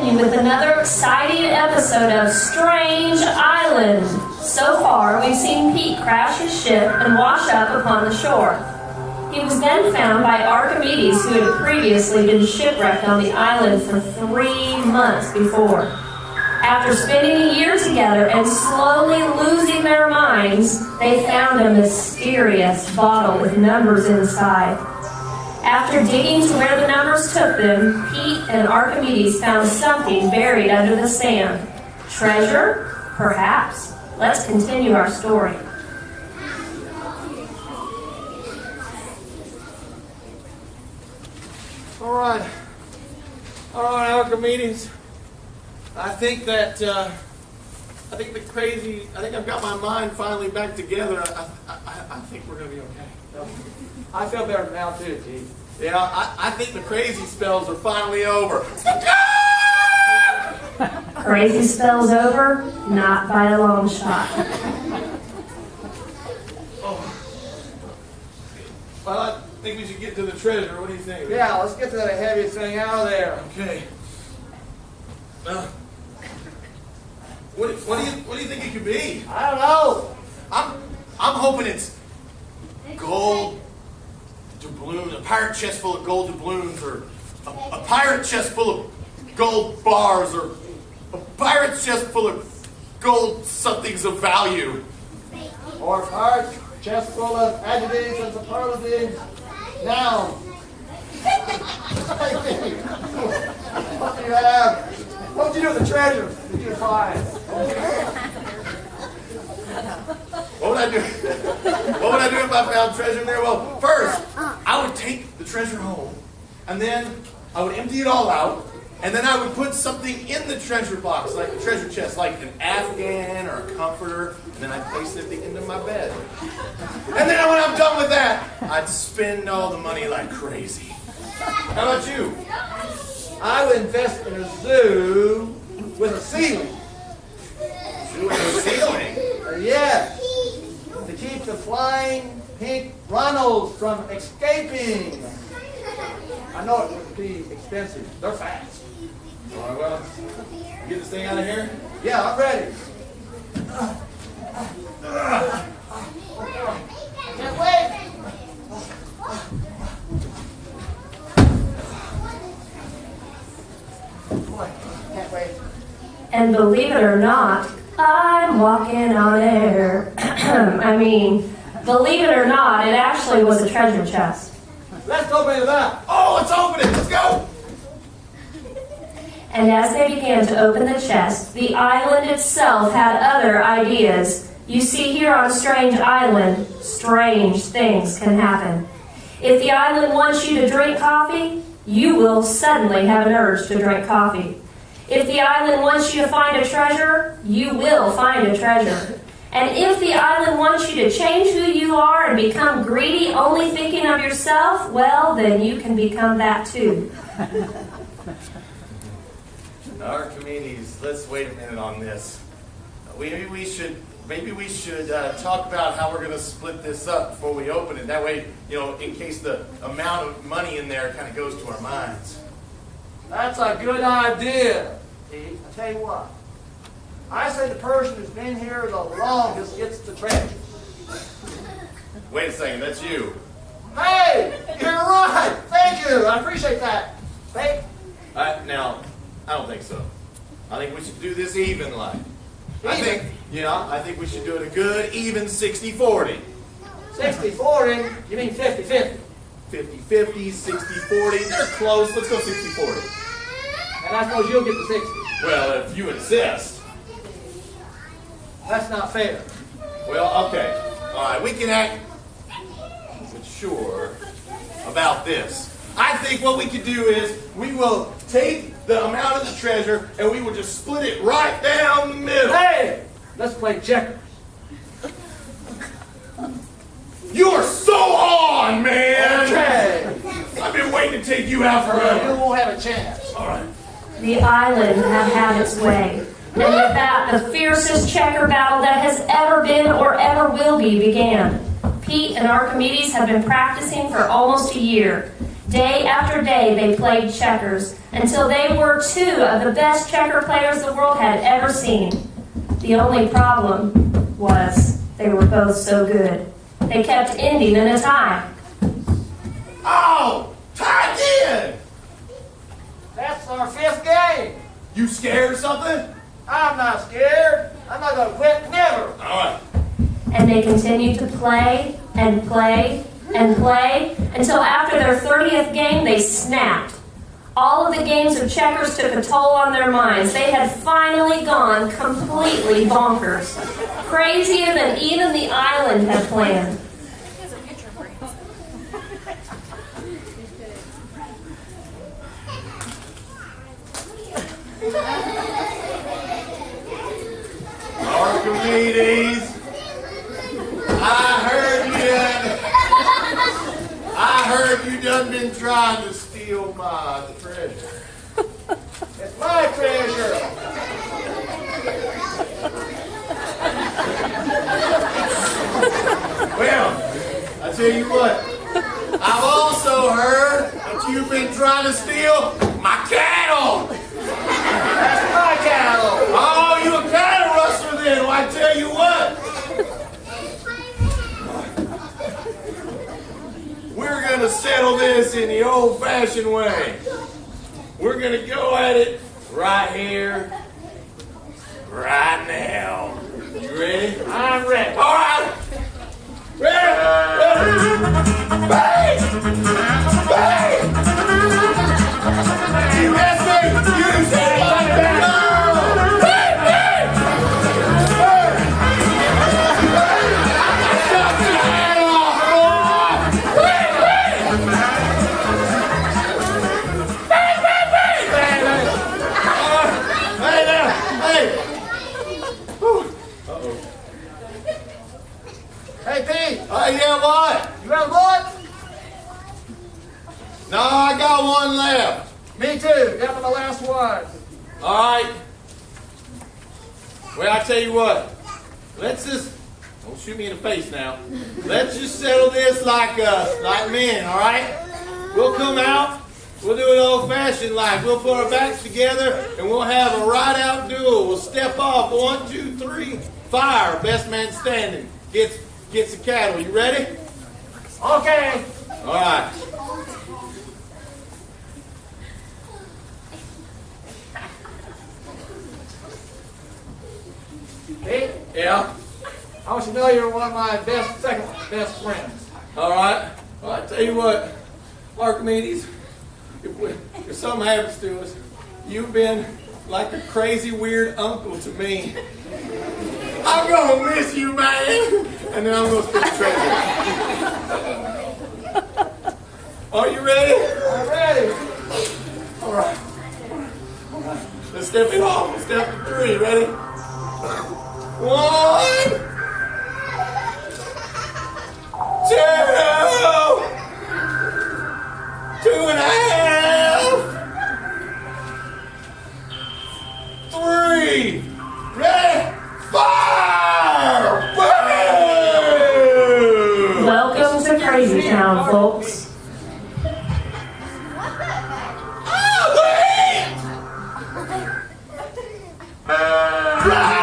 continue with another exciting episode of Strange Island. So far, we've seen Pete crash his ship and wash up upon the shore. He was then found by Archimedes, who had previously been shipwrecked on the island for 3 months before. After spending a year together and slowly losing their minds, they found a mysterious bottle with numbers inside. After digging to where the numbers took them, Pete and Archimedes found something buried under the sand. Treasure? Perhaps. Let's continue our story. All right, Archimedes. I think I've got my mind finally back together. I think we're gonna be okay. I feel better now too, T. Yeah, I think the crazy spells are finally over. Crazy spells over? Not by a long shot. Well, I think we should get to the treasure. What do you think? Yeah, let's get to that heaviest thing out of there. Okay. What do you think it could be? I don't know. I'm hoping it's gold doubloons, a pirate chest full of gold doubloons, or a pirate chest full of gold bars, or a pirate chest full of gold somethings of value. Or a heart, chest full of adjectives and superlatives. Now, what do you have? What would you do with the treasure that you find? What would I do? What would I do if I found treasure in there? Well, first, I would take the treasure home, and then I would empty it all out, and then I would put something in the treasure box, like the treasure chest, like an Afghan or a comforter, and then I'd place it at the end of my bed. And then when I'm done with that, I'd spend all the money like crazy. How about you? I would invest in a zoo with a ceiling. Zoo with a ceiling? Yes. To keep the flying pink rhinos from escaping. I know it would be expensive. They're fast. All right, well, get this thing out of here. Yeah, I'm ready. Can't wait. Boy, can't wait. And believe it or not, I'm walking on air. Believe it or not, it actually was a treasure chest. Let's open it up. Oh, let's open it. Let's go. And as they began to open the chest, the island itself had other ideas. You see, here on Strange Island, strange things can happen. If the island wants you to drink coffee, you will suddenly have an urge to drink coffee. If the island wants you to find a treasure, you will find a treasure. And if the island wants you to change who you are and become greedy, only thinking of yourself, well, then you can become that too. Archimedes, let's wait a minute on this. Maybe we should talk about how we're going to split this up before we open it. That way, in case the amount of money in there kind of goes to our minds. That's a good idea, Steve. I tell you what. I say the person who's been here the longest gets the treasure. Wait a second, that's you. Hey, you're right. Thank you. I appreciate that. Now, I don't think so. I think we should do this even like. I think we should do it a good even 60-40. 60-40? You mean 50-50? 50-50, 60-40. They're close. Let's go 60-40. And I suppose you'll get the 60. Well, if you insist. That's not fair. Well, okay. All right, we can act mature about this. I think what we could do is we will take the amount of the treasure and we will just split it right down the middle. Hey, let's play checkers. You are so on, man! Okay. I've been waiting to take you out You forever. won't have a chance. All right. The island had had its way. And with that, the fiercest checker battle that has ever been or ever will be began. Pete and Archimedes have been practicing for almost a year. Day after day, they played checkers until they were two of the best checker players the world had ever seen. The only problem was they were both so good. They kept ending in a tie. Oh, tie again! That's our 5th game. You scared or something? I'm not scared. I'm not going to quit never. All right. And they continued to play and play and play until after their 30th game, they snapped. All of the games of checkers took a toll on their minds. They had finally gone completely bonkers. Crazier than even the island had planned. Archimedes, I heard you done been trying to steal my treasure. It's my treasure. Well, I tell you what, I've also heard that you've been trying to steal my cattle. That's my cattle. Oh, you a cattle rustler then? Well, I tell you what. We're going to settle this in the old-fashioned way. We're going to go at it right here, right now. You ready? I'm ready. All right. Ready? Bang! Bang! You asked me. You said my cattle. Bang! Bang! I shot your head off. Bang! Bang! Bang! Bang! Bang! Hey there! Hey! Uh-oh. Hey, Pete. Yeah, what? You got a bullet? No, I got one left. Me too. Got my last one. All right. Well, I tell you what. Let's just don't shoot me in the face now. Let's just settle this like men. All right. We'll come out. We'll do it old-fashioned like. We'll put our backs together and we'll have a right-out duel. We'll step off. 1, 2, 3. Fire. Best man standing gets the cattle. You ready? Okay. All right. Pete, Yeah. I want you to know you're one of my second best friends. All right. Well, I tell you what, Archimedes, if something happens to us, you've been like a crazy, weird uncle to me. I'm going to miss you, man. And then I'm going to split the treasure. Are you ready? I'm ready. All right. Let's step it off. Let's step to 3. Ready? 1, 2, 2.5, 3. Ready? Fire! Boom! Welcome to Crazy Town, folks. Right!